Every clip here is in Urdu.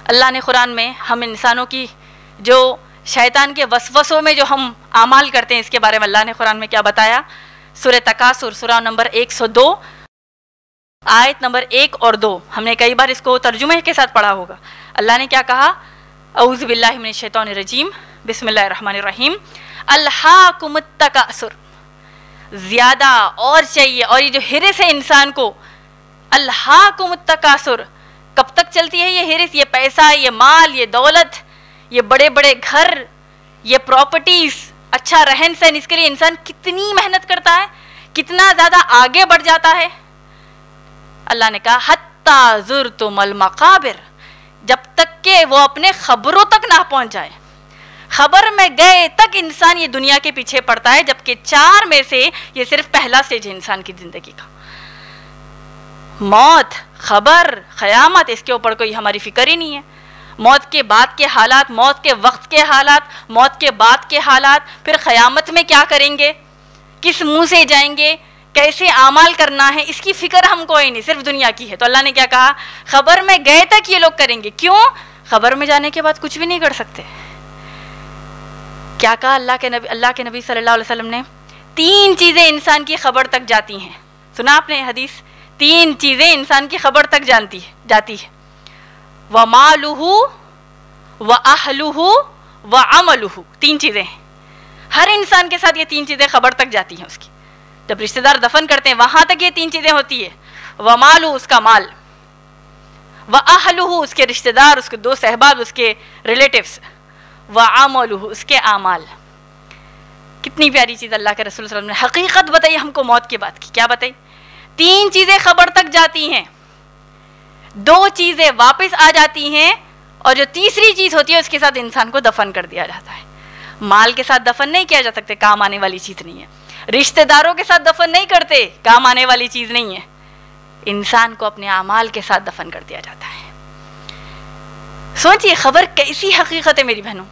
اللہ نے قرآن میں ہم انسانوں کی جو شیطان کے وسوسوں میں جو ہم اعمال کرتے ہیں اس کے بارے میں اللہ نے قرآن میں کیا بتایا؟ سورہ تکاثر سورہ نمبر 102 آیت نمبر 1 اور 2. ہم نے کئی بار اس کو ترجمے کے ساتھ پڑھا ہوگا. اللہ نے کیا کہا؟ اعوذ باللہ من الشیطان الرجیم بسم اللہ الرحمن الرحیم. الہاکم التکاثر، زیادہ اور چاہیے، اور یہ جو ہرس ہے انسان کو، الہاکم التکاثر، کب تک چلتی ہے یہ ہرس؟ یہ پیسہ، یہ مال، یہ دولت، یہ بڑے بڑے گھر، یہ پراپرٹیز، اچھا رہن سہن، اس کے لیے انسان کتنی محنت کرتا ہے، کتنا زیادہ آگے بڑھ جاتا ہے. اللہ نے کہا حتی زرتم المقابر، جب تک کہ وہ اپنے خبروں تک نہ پہنچ جائے. خبر میں گئے تک انسان یہ دنیا کے پیچھے پڑتا ہے، جبکہ 4 میں سے یہ صرف پہلا سٹیج ہے انسان کی زندگی کا. موت، خبر، قیامت، اس کے اوپر کوئی ہماری فکر ہی نہیں ہے. موت کے بعد کے حالات، موت کے وقت کے حالات، موت کے بعد کے حالات، پھر قیامت میں کیا کریں گے، کس منہ سے جائیں گے، کیسے اعمال کرنا ہے، اس کی فکر ہم کو ہی نہیں، صرف دنیا کی ہے. تو اللہ نے کیا کہا؟ خبر میں گئے تک یہ لوگ کریں گے. کیوں؟ خبر میں جانے کے بعد کچھ بھی نہیں کر سکتے. کیا کہا اللہ کے نبی صلی اللہ علیہ وسلم نے؟ 3 چیزیں انسان کی خبر تک جاتی ہیں. سنا آپ نے حدیث؟ 3 چیزیں انسان کی خبر تک جاتی ہے. وَمَالُهُ وَأَهْلُهُ وَعَمَلُهُ، 3 چیزیں ہیں. ہر انسان کے ساتھ یہ 3 چیزیں خبر تک جاتی ہیں. اس کی جب رشتہ دار دفن کرتے ہیں وہاں تک یہ 3 چیزیں ہوتی ہے. وَمَالُهُ، اس کا مال، وَأَهْلُهُ، اس کے رشتہ دار، اس کے دوست احباب، اس کے ریلیٹیوز، وَعَمَلُهُ، اس کے اعمال. کتنی پیاری چیز اللہ کے رسول صلی اللہ علیہ وسلم نے حقیقت بتائی ہم کو موت کے بعد کی. کیا بتائی؟ 3 چیزیں خبر تک جاتی ہیں، 2 چیزیں واپس آ جاتی ہیں، اور جو تیسری چیز ہوتی ہے اس کے ساتھ انسان کو دفن کر دیا جاتا ہے. مال کے ساتھ دفن نہیں کیا جا سکتے، کام آنے والی چیز نہیں ہے. رشتہ داروں کے ساتھ دفن نہیں کرتے، کام آنے والی چیز نہیں ہے. انسان کو اپنے اعمال کے ساتھ دفن کر دیا جاتا ہے. سوچئے خبر کیسی حقیقت ہے میری بہنوں.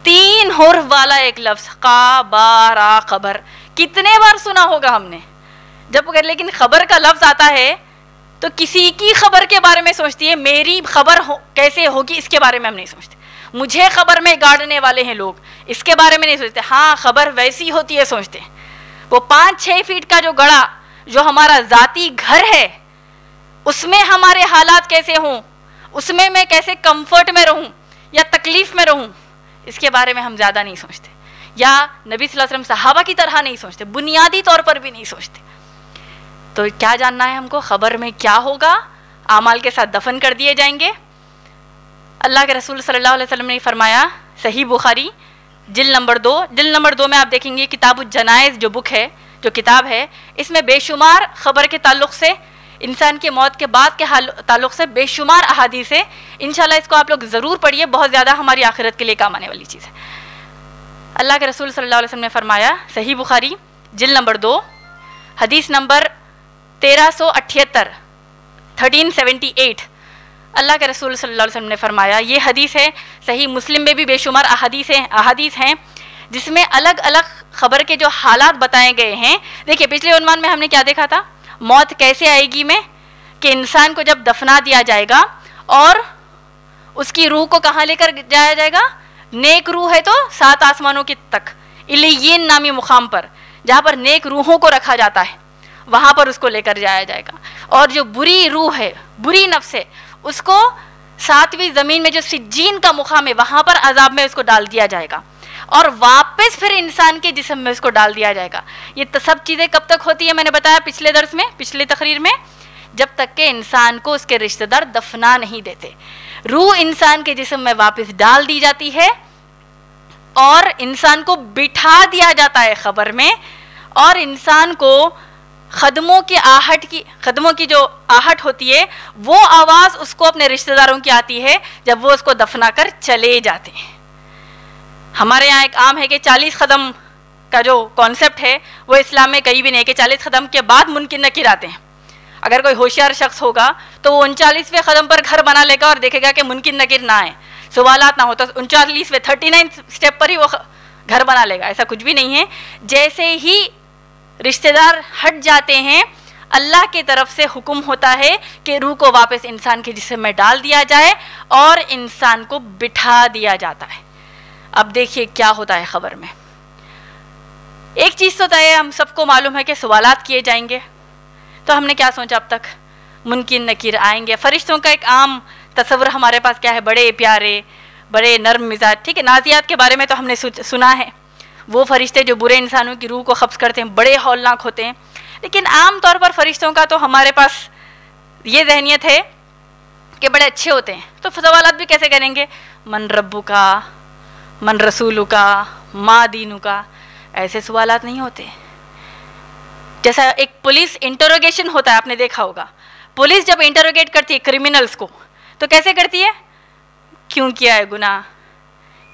3 حرف والا ایک لفظ، قا با را، خبر، کتنے بار سنا ہوگا ہم نے. لیکن خبر کا لفظ آتا ہے تو کسی کی خبر کے بارے میں سوچتی ہے، میری خبر کیسے ہوگی اس کے بارے میں ہم نہیں سوچتے. مجھے خبر میں گاڑنے والے ہیں لوگ، اس کے بارے میں نہیں سوچتے. ہاں خبر ویسی ہوتی ہے سوچتے ہیں. وہ 5-6 فیٹ کا جو گڑا جو ہمارا ذاتی گھر ہے، اس میں ہمارے حالات کیسے ہوں، اس میں کیسے کمفرٹ میں رہوں یا تکلیف میں رہوں، اس کے بارے میں ہم زیادہ نہیں سوچتے. یا نبی صلی اللہ علیہ وسلم صحابہ کی طرح نہیں سوچتے، بنیادی طور پر بھی نہیں سوچتے. تو کیا جاننا ہے ہم کو؟ خبر میں کیا ہوگا؟ اعمال کے ساتھ دفن کر دیے جائیں گے. اللہ کے رسول صلی اللہ علیہ وسلم نے فرمایا، صحیح بخاری جلد نمبر 2 میں آپ دیکھیں گے کتاب الجنائز جو بک ہے، جو کتاب ہے، اس میں بے شمار خبر کے تعلق سے، انسان کے موت کے بعد کے تعلق سے بے شمار احادیث ہے. انشاءاللہ اس کو آپ لوگ ضرور پڑھیے، بہت زیادہ ہماری آخرت کے لیے کام آنے والی چیز ہے. اللہ کے رسول صلی اللہ علیہ وسلم نے فرمایا، صحیح بخاری جلد نمبر 2 حدیث نمبر 1378، اللہ کے رسول صلی اللہ علیہ وسلم نے فرمایا، یہ حدیث ہے. صحیح مسلم میں بھی بے شمار احادیث ہیں جس میں الگ الگ خبر کے جو حالات بتائے گئے ہیں. دیکھیے پچھلے عنوان میں ہم نے کیا دیکھا تھا؟ موت کیسے آئے گی میں، کہ انسان کو جب دفنا دیا جائے گا اور اس کی روح کو کہاں لے کر جایا جائے گا؟ نیک روح ہے تو 7 آسمانوں کی تک، علیین نامی مقام پر، جہاں پر نیک روحوں کو رکھا جاتا ہے، وہاں پر اس کو لے کر جایا جائے گا. اور جو بری روح ہے، بری نفس ہے، اس کو 7ویں زمین میں جو سجین کا مقام ہے وہاں پر عذاب میں اس کو ڈال دیا جائے گا، اور واپس پھر انسان کے جسم میں اس کو ڈال دیا جائے گا. یہ سب چیزیں کب تک ہوتی ہے؟ میں نے بتایا پچھلے درس میں، پچھلی تقریر میں، جب تک کہ انسان کو اس کے رشتہ دار دفنا نہیں دیتے. روح انسان کے جسم میں واپس ڈال دی جاتی ہے اور انسان کو بٹھا دیا جاتا ہے خبر میں، اور انسان کو خدموں کی جو آہٹ ہوتی ہے وہ آواز اس کو اپنے رشتہ داروں کی آتی ہے جب وہ اس کو دفنا کر چلے جاتے ہیں. ہمارے یہاں ایک عام ہے کہ 40 قدم کا جو کانسیپٹ ہے وہ اسلام میں کہیں بھی نہیں ہے کہ 40 قدم کے بعد منکر نکیر آتے ہیں. اگر کوئی ہوشیار شخص ہوگا تو وہ 39ویں قدم پر گھر بنا لے گا اور دیکھے گا کہ منکر نکیر نہ آئے، سوالات نہ ہو، تو 39ویں 39 سٹیپ پر ہی وہ گھر بنا لے گا. ایسا کچھ بھی نہیں ہے. جیسے ہی رشتہ دار ہٹ جاتے ہیں اللہ کی طرف سے حکم ہوتا ہے کہ روح کو واپس انسان کے جسم میں ڈال دیا جائے اور انسان کو بٹھا دیا جاتا ہے۔ اب دیکھیے کیا ہوتا ہے خبر میں۔ ایک چیز تو طے ہے، ہم سب کو معلوم ہے کہ سوالات کیے جائیں گے، تو ہم نے کیا سوچا اب تک؟ منکر نکیر آئیں گے۔ فرشتوں کا ایک عام تصور ہمارے پاس کیا ہے؟ بڑے پیارے، بڑے نرم مزاج، ٹھیک ہے۔ نازیات کے بارے میں تو ہم نے سنا ہے، وہ فرشتے جو برے انسانوں کی روح کو قبض کرتے ہیں، بڑے ہولناک ہوتے ہیں۔ لیکن عام طور پر فرشتوں کا تو ہمارے پاس یہ ذہنیت ہے کہ بڑے اچھے ہوتے ہیں، تو سوالات بھی کیسے کریں گے؟ من ربو کا، من رسولو کا، ما دینو کا، ایسے سوالات نہیں ہوتے۔ جیسا ایک پولیس انٹروگیشن ہوتا ہے، آپ نے دیکھا ہوگا، پولیس جب انٹروگیٹ کرتی ہے کرمنلز کو تو کیسے کرتی ہے؟ کیوں کیا ہے گناہ،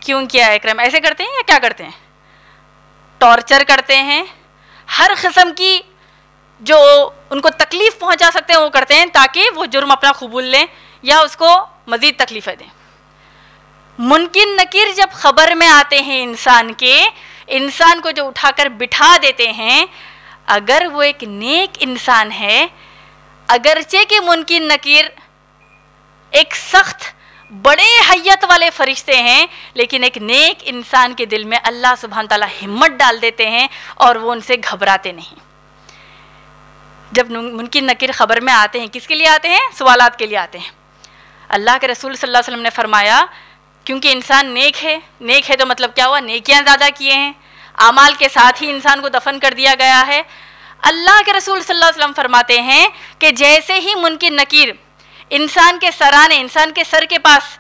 کیوں کیا ہے کرائم، ایسے کرتے ہیں یا کیا کرتے ہیں؟ ٹارچر کرتے ہیں، ہر قسم کی جو ان کو تکلیف پہنچا سکتے ہیں وہ کرتے ہیں تاکہ وہ جرم اپنا قبول لیں یا اس کو مزید تکلیفیں دیں۔ منکر نکیر جب خبر میں آتے ہیں انسان کے، انسان کو جو اٹھا کر بٹھا دیتے ہیں، اگر وہ ایک نیک انسان ہے، اگرچہ کہ منکر نکیر ایک سخت بڑے حیت والے فرشتے ہیں، لیکن ایک نیک انسان کے دل میں اللہ سبحانہ تعالیٰ ہمت ڈال دیتے ہیں اور وہ ان سے گھبراتے نہیں۔ جب منکر نکیر خبر میں آتے ہیں، کس کے لیے آتے ہیں؟ سوالات کے لیے آتے ہیں۔ اللہ کے رسول صلی اللہ علیہ وسلم نے فرمایا کیونکہ انسان نیک ہے تو مطلب کیا ہوا؟ نیکیاں زیادہ کیے ہیں، اعمال کے ساتھ ہی انسان کو دفن کر دیا گیا ہے۔ اللہ کے رسول صلی اللہ علیہ وسلم فرماتے ہیں کہ جیسے ہی منکر نکیر انسان کے سرانے، انسان کے سر کے پاس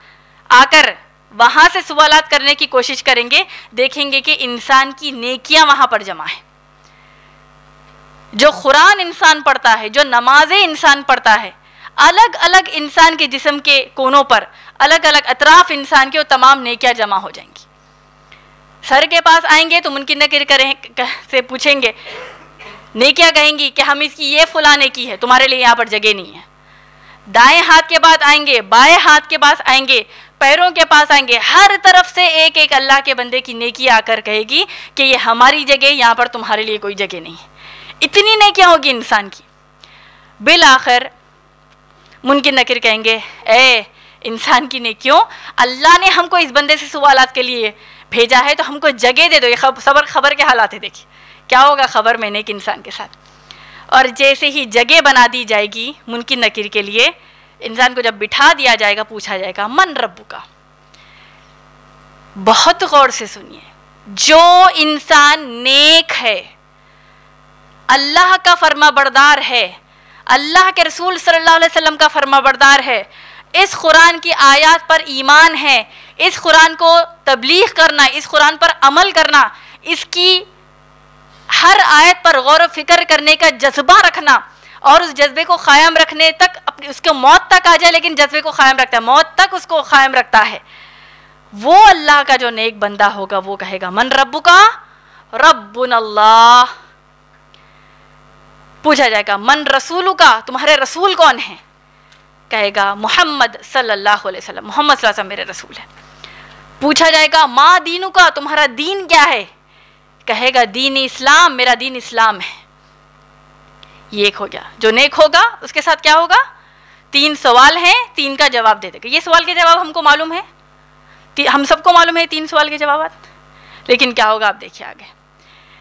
آ کر وہاں سے سوالات کرنے کی کوشش کریں گے، دیکھیں گے کہ انسان کی نیکیاں وہاں پر جمع ہیں۔ جو قرآن انسان پڑھتا ہے، جو نمازیں انسان پڑھتا ہے، الگ الگ انسان کے جسم کے کونوں پر، الگ الگ اطراف انسان کے، وہ تمام نیکیاں جمع ہو جائیں گی۔ سر کے پاس آئیں گے تو منکر نکیر سے پوچھیں گے، نیکیاں کہیں گی کہ ہم اس کی یہ فلاں نیکی ہے، تمہارے لیے یہاں پر جگہ نہیں ہے۔ دائیں ہاتھ کے بعد آئیں گے، بائیں ہاتھ کے پاس آئیں گے، پیروں کے پاس آئیں گے، ہر طرف سے ایک ایک اللہ کے بندے کی نیکی آ کر کہے گی کہ یہ ہماری جگہ، یہاں پر تمہارے لیے کوئی جگہ نہیں ہے۔ اتنی نیکیاں ہوگی انسان کی۔ بالآخر منکر نکیر کہیں گے، اے انسان کی نیکیوں، اللہ نے ہم کو اس بندے سے سوالات کے لیے بھیجا ہے تو ہم کو جگہ دے دو۔ یہ خبر کے حالات ہے، دیکھیے کیا ہوگا خبر میں نیک انسان کے ساتھ۔ اور جیسے ہی جگہ بنا دی جائے گی منکر نکیر کے لیے، انسان کو جب بٹھا دیا جائے گا، پوچھا جائے گا من ربو کا۔ بہت غور سے سنیے، جو انسان نیک ہے، اللہ کا فرما بردار ہے، اللہ کے رسول صلی اللہ علیہ وسلم کا فرما بردار ہے، اس قرآن کی آیات پر ایمان ہے، اس قرآن کو تبلیغ کرنا، اس قرآن پر عمل کرنا، اس کی ہر آیت پر غور و فکر کرنے کا جذبہ رکھنا، اور اس جذبے کو قائم رکھنے تک، اس کو موت تک آ جائے لیکن جذبے کو قائم رکھتا ہے، موت تک اس کو قائم رکھتا ہے، وہ اللہ کا جو نیک بندہ ہوگا وہ کہے گا من ربو کا، ربنا اللہ۔ پوچھا جائے گا من رسولو کا، تمہارے رسول کون ہیں؟ کہے گا محمد صلی اللہ علیہ وسلم، محمد صلی اللہ علیہ وسلم میرے رسول ہیں۔ پوچھا جائے گا ما دینو کا، تمہارا دین کیا ہے؟ کہے گا دین اسلام، میرا دین اسلام ہے۔ یہ ایک ہو گیا۔ جو نیک ہوگا اس کے ساتھ کیا ہوگا؟ 3 سوال ہیں، 3 کا جواب دے دے گا۔ یہ سوال کے جواب ہم کو معلوم ہے، ہم سب کو معلوم ہے 3 سوال کے جوابات، لیکن کیا ہوگا آپ دیکھیے آگے۔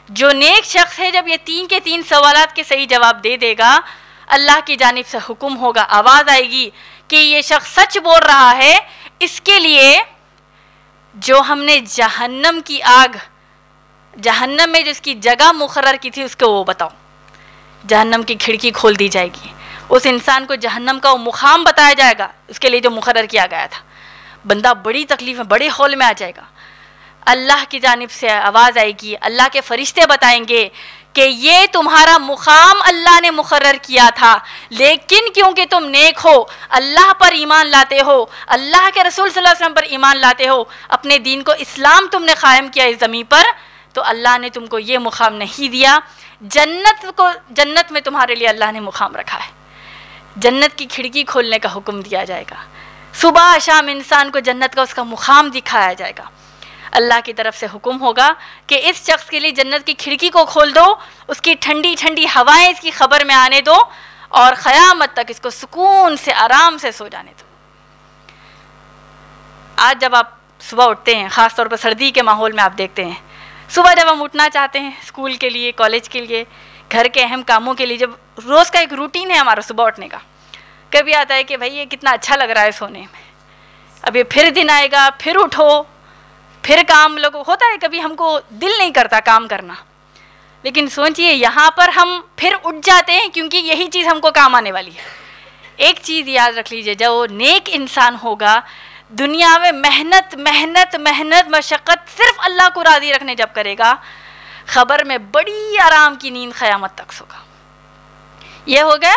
جو نیک شخص ہے جب یہ 3 کے 3 سوالات کے صحیح جواب دے دے گا، اللہ کی جانب سے حکم ہوگا، آواز آئے گی کہ یہ شخص سچ بول رہا ہے، اس کے لیے جو ہم نے جہنم کی آگ، جہنم میں جو اس کی جگہ مقرر کی تھی اس کو وہ بتاؤ۔ جہنم کی کھڑکی کھول دی جائے گی، اس انسان کو جہنم کا وہ مقام بتایا جائے گا اس کے لیے جو مقرر کیا گیا تھا۔ بندہ بڑی تکلیف میں، بڑے ہول میں آ جائے گا۔ اللہ کی جانب سے آواز آئے گی، اللہ کے فرشتے بتائیں گے کہ یہ تمہارا مقام اللہ نے مقرر کیا تھا، لیکن کیونکہ تم نیک ہو، اللہ پر ایمان لاتے ہو، اللہ کے رسول صلی اللہ علیہ وسلم پر ایمان لاتے ہو، اپنے دین کو اسلام تم نے قائم کیا اس زمین پر، تو اللہ نے تم کو یہ مقام نہیں دیا۔ جنت میں تمہارے لیے اللہ نے مقام رکھا ہے، جنت کی کھڑکی کھولنے کا حکم دیا جائے گا، صبح شام انسان کو جنت کا اس کا مقام دکھایا جائے گا۔ اللہ کی طرف سے حکم ہوگا کہ اس شخص کے لیے جنت کی کھڑکی کو کھول دو، اس کی ٹھنڈی ٹھنڈی ہوائیں اس کی خبر میں آنے دو، اور قیامت تک اس کو سکون سے آرام سے سو جانے دو۔ آج جب آپ صبح اٹھتے ہیں، خاص طور پر سردی کے ماحول میں آپ دیکھتے ہیں، صبح جب ہم اٹھنا چاہتے ہیں اسکول کے لیے، کالج کے لیے، گھر کے اہم کاموں کے لیے، جب روز کا ایک روٹین ہے ہمارا صبح اٹھنے کا، کبھی آتا ہے کہ بھائی یہ کتنا اچھا لگ رہا ہے سونے میں، اب یہ پھر دن آئے گا، پھر اٹھو، پھر کام لوگ ہوتا ہے، کبھی ہم کو دل نہیں کرتا کام کرنا، لیکن سوچئے یہاں پر ہم پھر اٹھ جاتے ہیں کیونکہ یہی چیز ہم کو کام آنے والی ہے۔ ایک چیز یاد رکھ لیجئے، جو نیک انسان ہوگا دنیا میں محنت محنت محنت مشقت صرف اللہ کو راضی رکھنے جب کرے گا، خبر میں بڑی آرام کی نیند قیامت تک سوگا۔ یہ ہو گیا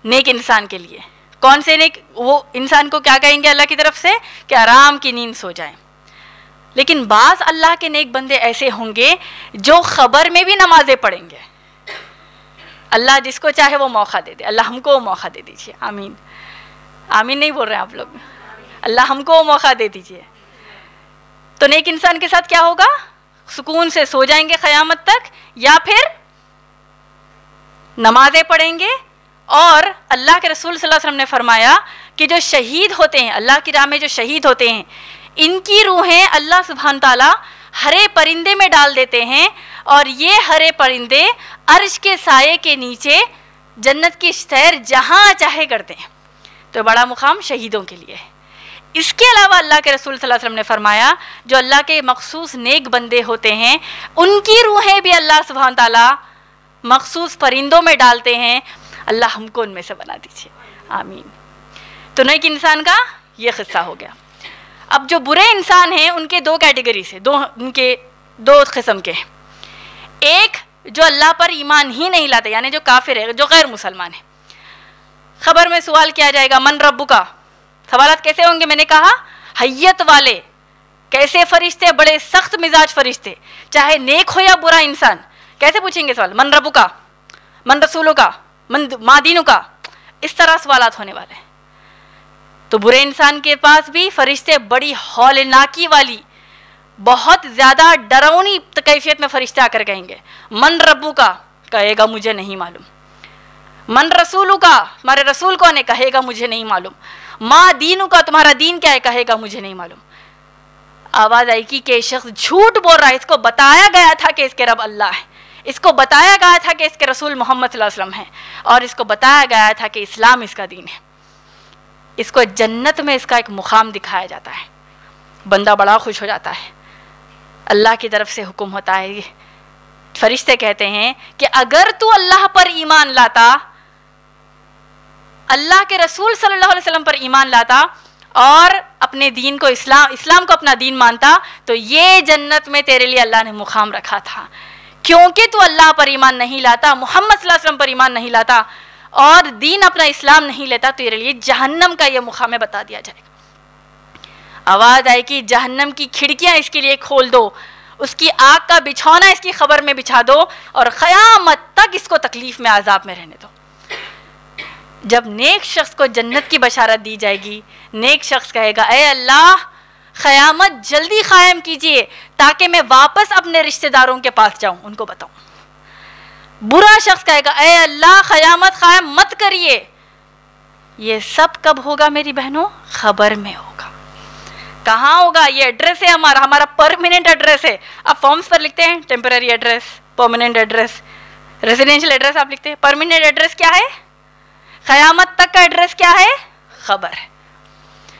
نیک انسان کے لیے۔ کون سے نیک؟ وہ انسان کو کیا کہیں گے اللہ کی طرف سے کہ آرام کی نیند سو جائیں۔ لیکن بعض اللہ کے نیک بندے ایسے ہوں گے جو خبر میں بھی نمازیں پڑھیں گے۔ اللہ جس کو چاہے وہ موقع دے دے، اللہ ہم کو وہ موقع دے دیجیے، آمین۔ آمین نہیں بول رہے ہیں آپ لوگ؟ اللہ ہم کو وہ موقع دے دیجیے۔ تو نیک انسان کے ساتھ کیا ہوگا؟ سکون سے سو جائیں گے قیامت تک، یا پھر نمازیں پڑھیں گے۔ اور اللہ کے رسول صلی اللہ علیہ وسلم نے فرمایا کہ جو شہید ہوتے ہیں، اللہ کی راہ میں جو شہید ہوتے ہیں، ان کی روحیں اللہ سبحانہ تعالیٰ ہرے پرندے میں ڈال دیتے ہیں، اور یہ ہرے پرندے عرش کے سائے کے نیچے جنت کی سیر جہاں چاہے کرتے ہیں۔ تو بڑا مقام شہیدوں کے لیے ہے۔ اس کے علاوہ اللہ کے رسول صلی اللہ علیہ وسلم نے فرمایا جو اللہ کے مخصوص نیک بندے ہوتے ہیں، ان کی روحیں بھی اللہ سبحانہ تعالیٰ مخصوص پرندوں میں ڈالتے ہیں۔ اللہ ہم کو ان میں سے بنا دیجیے، آمین۔ تو نیک انسان کا یہ قصہ ہو گیا۔ اب جو برے انسان ہیں ان کے دو کیٹیگریز ہیں، ان کے دو قسم کے ہیں۔ ایک جو اللہ پر ایمان ہی نہیں لاتے، یعنی جو کافر ہے، جو غیر مسلمان ہے۔ خبر میں سوال کیا جائے گا من ربک کا، سوالات کیسے ہوں گے؟ میں نے کہا حیت والے، کیسے فرشتے، بڑے سخت مزاج فرشتے، چاہے نیک ہو یا برا انسان، کیسے پوچھیں گے سوال؟ من ربک کا، من رسولک کا، ما دینک کا، اس طرح سوالات ہونے والے ہیں۔ تو برے انسان کے پاس بھی فرشتے بڑی ہولناکی والی، بہت زیادہ ڈراؤنی کیفیت میں فرشتے آ کر کہیں گے من ربک کا، کہے گا مجھے نہیں معلوم۔ من رسولک کا، تمہارے رسول کون ہے؟ کہے گا مجھے نہیں معلوم۔ ما دینک کا، تمہارا دین کیا ہے؟ کہے گا مجھے نہیں معلوم۔ آواز آئی کہ یہ شخص جھوٹ بول رہا ہے، اس کو بتایا گیا تھا کہ اس کے رب اللہ ہے، اس کو بتایا گیا تھا کہ اس کے رسول محمد صلی اللہ علیہ وسلم ہیں، اور اس کو بتایا گیا تھا کہ اسلام اس کا دین ہے۔ اس کو جنت میں اس کا ایک مقام دکھایا جاتا ہے، بندہ بڑا خوش ہو جاتا ہے۔ اللہ کی طرف سے حکم ہوتا ہے، فرشتے کہتے ہیں کہ اگر تو اللہ پر ایمان لاتا، اللہ کے رسول صلی اللہ علیہ وسلم پر ایمان لاتا اور اپنے دین کو اسلام کو اپنا دین مانتا، تو یہ جنت میں تیرے لیے اللہ نے مقام رکھا تھا۔ کیونکہ تو اللہ پر ایمان نہیں لاتا، محمد صلی اللہ علیہ وسلم پر ایمان نہیں لاتا اور دین اپنا اسلام نہیں لیتا، تو تیرے لیے جہنم کا یہ مقام بتا دیا جائے گا۔ آواز آئے کہ جہنم کی کھڑکیاں اس کے لیے کھول دو، اس کی آگ کا بچھونا اس کی خبر میں بچھا دو، اور قیامت تک اس کو تکلیف میں عذاب میں رہنے دو۔ جب نیک شخص کو جنت کی بشارت دی جائے گی، نیک شخص کہے گا اے اللہ قیامت جلدی قائم کیجئے تاکہ میں واپس اپنے رشتہ داروں کے پاس جاؤں، ان کو بتاؤں۔ برا شخص کہے گا اے اللہ قیامت قائم مت کریے۔ یہ سب کب ہوگا میری بہنوں؟ خبر میں ہوگا۔ کہاں ہوگا؟ یہ ایڈریس ہے ہمارا پرماننٹ ایڈریس ہے۔ آپ فارمز پر لکھتے ہیں temporary address, permanent address, residential address آپ لکھتے ہیں۔ پرماننٹ ایڈریس کیا ہے؟ قیامت تک کا ایڈریس کیا ہے؟ خبر ہے۔